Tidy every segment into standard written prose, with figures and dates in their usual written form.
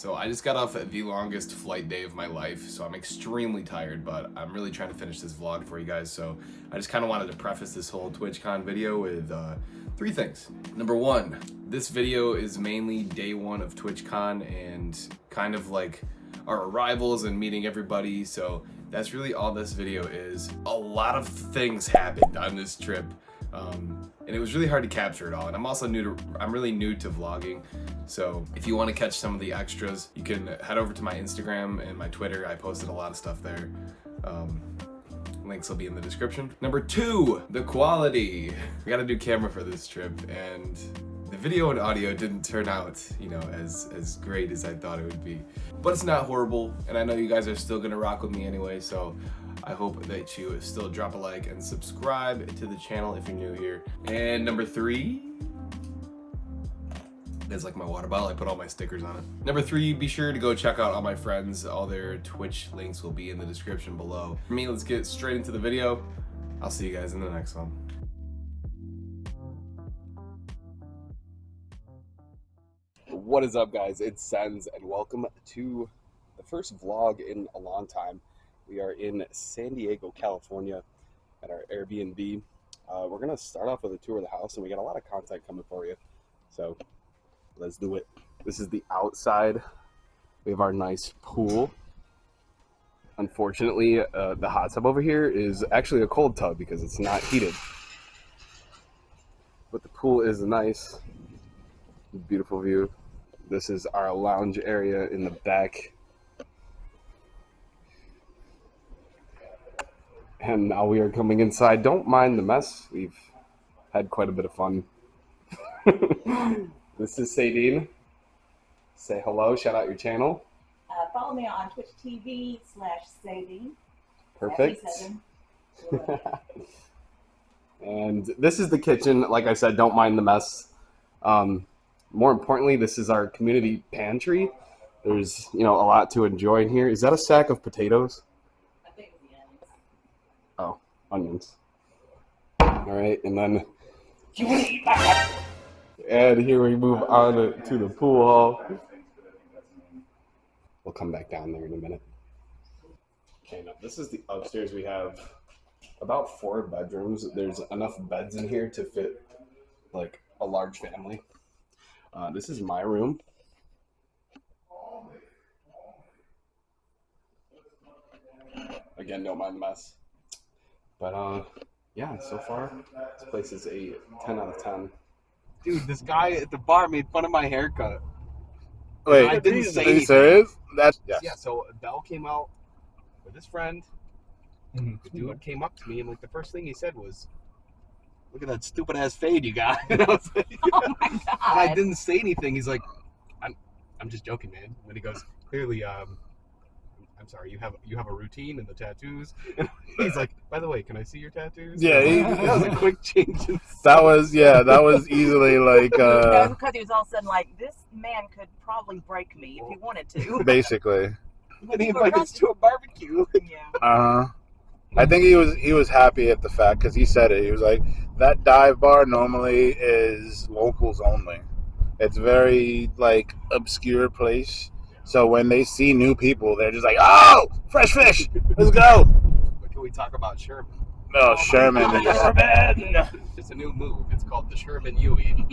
So I just got off the longest flight day of my life, so I'm extremely tired, but I'm really trying to finish this vlog for you guys. So I just kind of wanted to preface this whole TwitchCon video with 3 things. Number 1, this video is mainly day 1 of TwitchCon and kind of like our arrivals and meeting everybody. So that's really all this video is. A lot of things happened on this trip. And it was really hard to capture it all. And I'm really new to vlogging. So if you want to catch some of the extras, you can head over to my Instagram and my Twitter. I posted a lot of stuff there. Links will be in the description. Number 2, the quality. We got a new camera for this trip, and the video and audio didn't turn out, you know, as great as I thought it would be. But it's not horrible, and I know you guys are still gonna rock with me anyway, so I hope that you still drop a like and subscribe to the channel if you're new here. And number 3, that's like my water bottle. I put all my stickers on it. Number 3, be sure to go check out all my friends. All their Twitch links will be in the description below. For me, let's get straight into the video. I'll see you guys in the next one. What is up, guys? It's SENZ, and welcome to the first vlog in a long time. We are in San Diego, California at our Airbnb. We're gonna start off with a tour of the house, and we got a lot of content coming for you. So let's do it. This is the outside. We have our nice pool. Unfortunately, the hot tub over here is actually a cold tub because it's not heated. But the pool is nice. Beautiful view. This is our lounge area in the back. And now we are coming inside. Don't mind the mess. We've had quite a bit of fun. This is Sadine. Say hello, shout out your channel. Follow me on Twitch TV/Sadine. Perfect. And this is the kitchen. Like I said, don't mind the mess. More importantly, this is our community pantry. There's, you know, a lot to enjoy in here. Is that a sack of potatoes? I think it's the onions. Oh, onions. All right, and then and here we move on to the pool hall. We'll come back down there in a minute. Okay, now this is the upstairs. We have about 4 bedrooms. There's enough beds in here to fit like a large family. This is my room. Again, don't mind the mess. But yeah, so far this place is a 10 out of 10. Dude, this guy at the bar made fun of my haircut. Wait, I didn't say are you anything. serious? That's Yeah, so Bell came out with his friend. The dude came up to me, and like the first thing he said was, "Look at that stupid ass fade you got." And I was like, Oh my god! and I didn't say anything. He's like, "I'm just joking, man." And then he goes, "Clearly, I'm sorry. You have a routine and the tattoos." And he's like, "By the way, can I see your tattoos?" Yeah, that was a quick change. that was easily like No, because he was all of a sudden like, this man could probably break me if he wanted to. basically. And he invited us to a barbecue. Yeah. I think he was happy at the fact because he said it. He was like, that dive bar normally is locals only. It's very like obscure place. So when they see new people, they're just like, oh, fresh fish, let's go. But can we talk about Sherman? No, Sherman. It's a new move. It's called the Sherman Yui.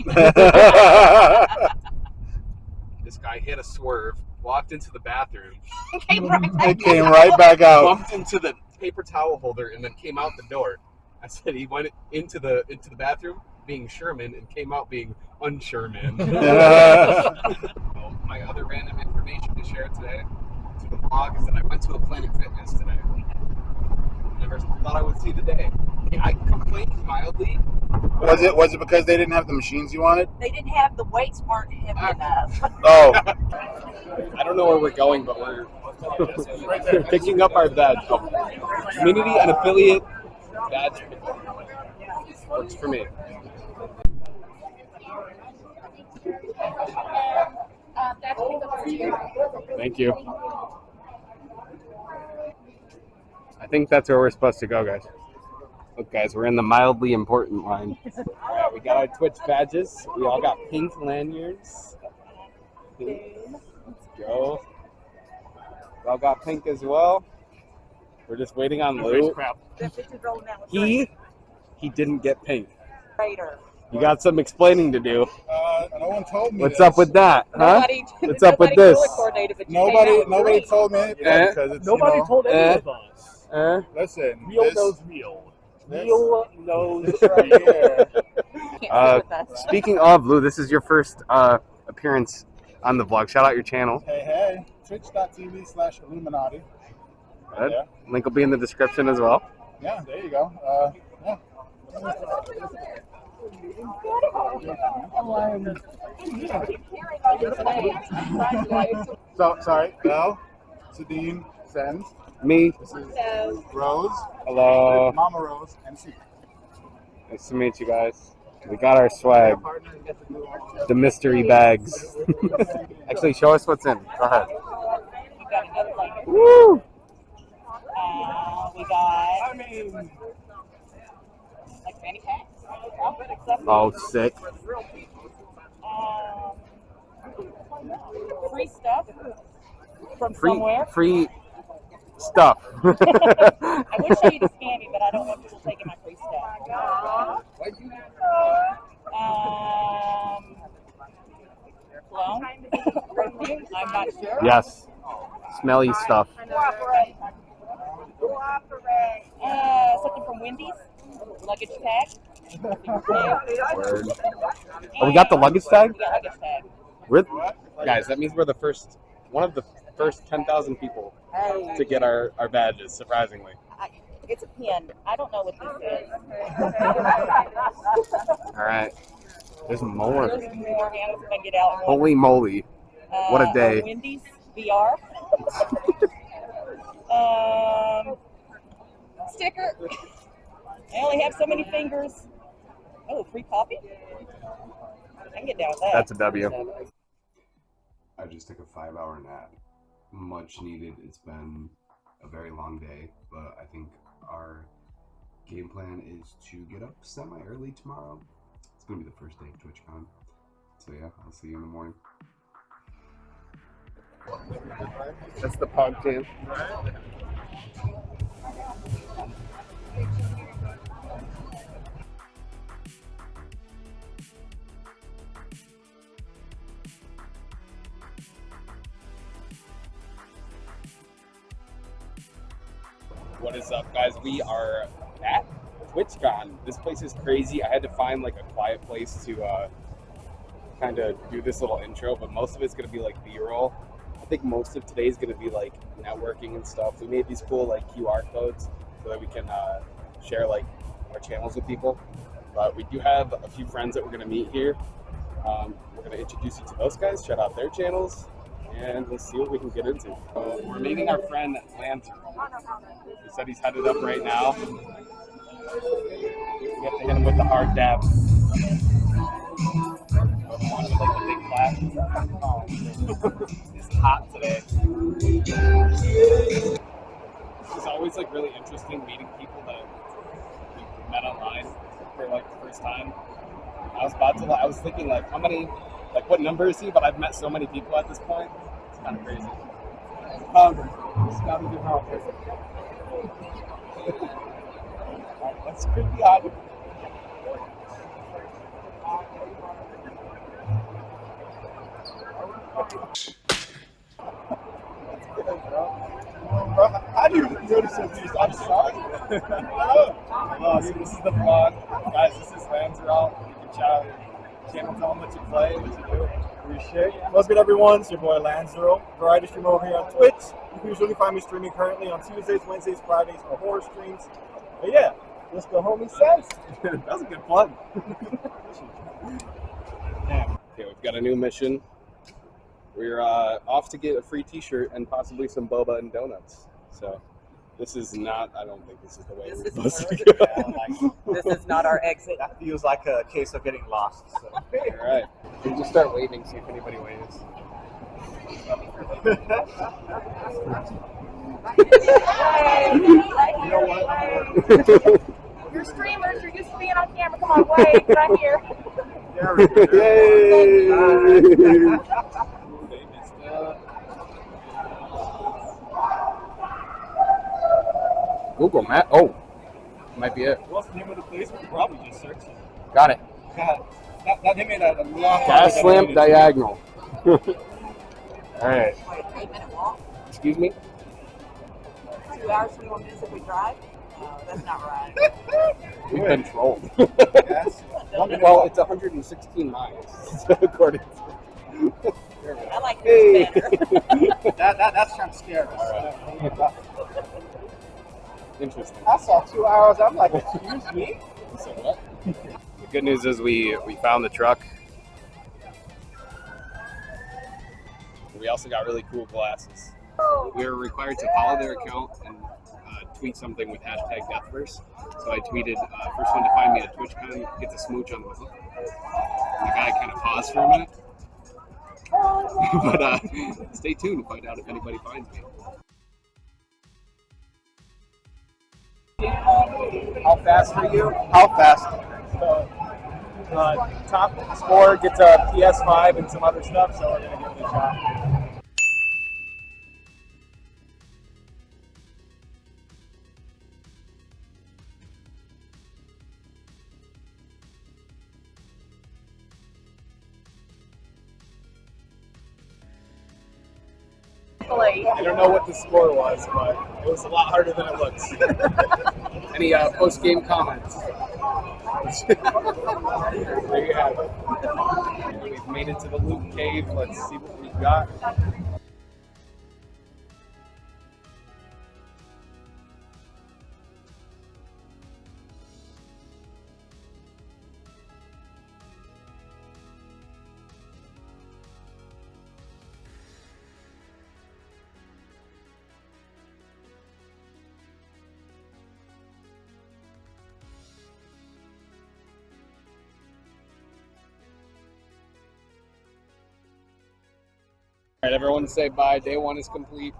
This guy hit a swerve, walked into the bathroom, It came right back. It came right back out. bumped into the paper towel holder, and then came out the door. I said he went into the bathroom being Sherman and came out being unsherman. My other random information to share today to the vlog is that I went to a Planet Fitness today. Never thought I would see the day. I complained mildly. Was it because they didn't have the machines you wanted? They didn't have the weights weren't heavy enough. Oh, I don't know where we're going, but we're picking up our badge. Community and affiliate badge. Works for me. Thank you. I think that's where we're supposed to go, guys. Look, guys, we're in the mildly important line. All right, we got our Twitch badges. We all got pink lanyards. Let's go. go. Y'all got pink as well. We're just waiting on Lou. That picture's rolling out with He didn't get pink. Raider. You got some explaining to do. No one told me. What's this. up with that, huh? What's up with this? Nobody told me because it's Nobody told any of us. Listen, Real knows real. this- Real knows this right here. Speaking of, Lou, this is your first appearance on the vlog. Shout out your channel. Hey, twitch.tv/Illuminati. Good. Yeah. Link will be in the description as well. Yeah, there you go. Yeah. So, sorry, Belle, Sadine, SENZ. Me. This is Rose. Hello. Mama Rose, and Seek. Nice to meet you guys. We got our swag. The mystery bags. Actually, show us what's in. Go ahead. Woo! We got like fanny packs. Oh, sick. Free stuff from somewhere. Free stuff. I would show you the scanny, but I don't want people taking my free stuff. Cologne? Perfume? I'm not sure. Yes. Smelly stuff. Something from Wendy's. Luggage tag. Word. Oh, we got the luggage tag? We got luggage tag. Guys, that means we're one of the first 10,000 people to get our badges, surprisingly. It's a pin. I don't know what this is. All right. There's more. There's more. Hannah's gonna get out. Holy moly. What a day. Wendy's VR. Sticker. I only have so many fingers. Oh, free coffee? I can get down with that. That's a W. I just took a 5-hour nap. Much needed. It's been a very long day, but I think our game plan is to get up semi-early tomorrow. It's going to be the first day of TwitchCon. So yeah, I'll see you in the morning. That's the pug team. What is up, guys? We are at TwitchCon. This place is crazy. I had to find like a quiet place to kind of do this little intro, but most of it's going to be like B-roll. I think most of today is going to be like networking and stuff. We made these cool like QR codes so that we can share like our channels with people. But we do have a few friends that we're going to meet here. We're going to introduce you to those guys, shout out their channels, and we'll see what we can get into. We're meeting our friend Lancer. He said he's headed up right now. We have to hit him with the hard dab. Like the big clap. It's hot today. It's always like really interesting meeting people that we met online for like the first time. I was thinking like how many, like what number is he? But I've met so many people at this point. It's kind of crazy. It's gotta be hungry. That's pretty odd. How do you notice these? I'm sorry. So this is the vlog. Guys, this is Lanzerall. You can check out your channel, tell them what you play, what you do. Appreciate it. What's good, everyone? It's your boy Lanzero, variety streamer over here on Twitch. You can usually find me streaming currently on Tuesdays, Wednesdays, Fridays for horror streams. But yeah, what's the homie SENZ? That was a good plug. Okay, we've got a new mission. We're off to get a free t-shirt and possibly some boba and donuts. So this is not, I don't think this is the way we're supposed to go. This is not our exit. That feels like a case of getting lost. So. All right. We'll just start waving, see if anybody waves. You know what? You're streamers. You're used to being on camera. Come on, wave right here. Yay! Google Map. Oh, might be it. What's the name of the place? We could probably just search it. Got it. God, that they made that a lot. Gas lamp diagonal. All right. Like an 8-minute walk. Excuse me. 2 hours, 21 minutes if we drive. No, that's not right. We've been trolled. Yes. Well, it's 116 miles, according to. I like yours better. That's kind of scary. Interesting. I saw 2 hours. I'm like, excuse me. So what? The good news is we found the truck. We also got really cool glasses. We were required to follow their account and tweet something with hashtag Deathverse. So I tweeted, first one to find me at TwitchCon gets a smooch on the mouth. And the guy kind of paused for a minute. But stay tuned to find out if anybody finds me. How fast are you? How fast? Top score gets a PS5 and some other stuff, so we're gonna give it a shot. I don't know what the score was, but it was a lot harder than it looks. Any post-game comments? There you have it. We've made it to the loot cave. Let's see what we've got. All right, everyone say bye. Day one is complete.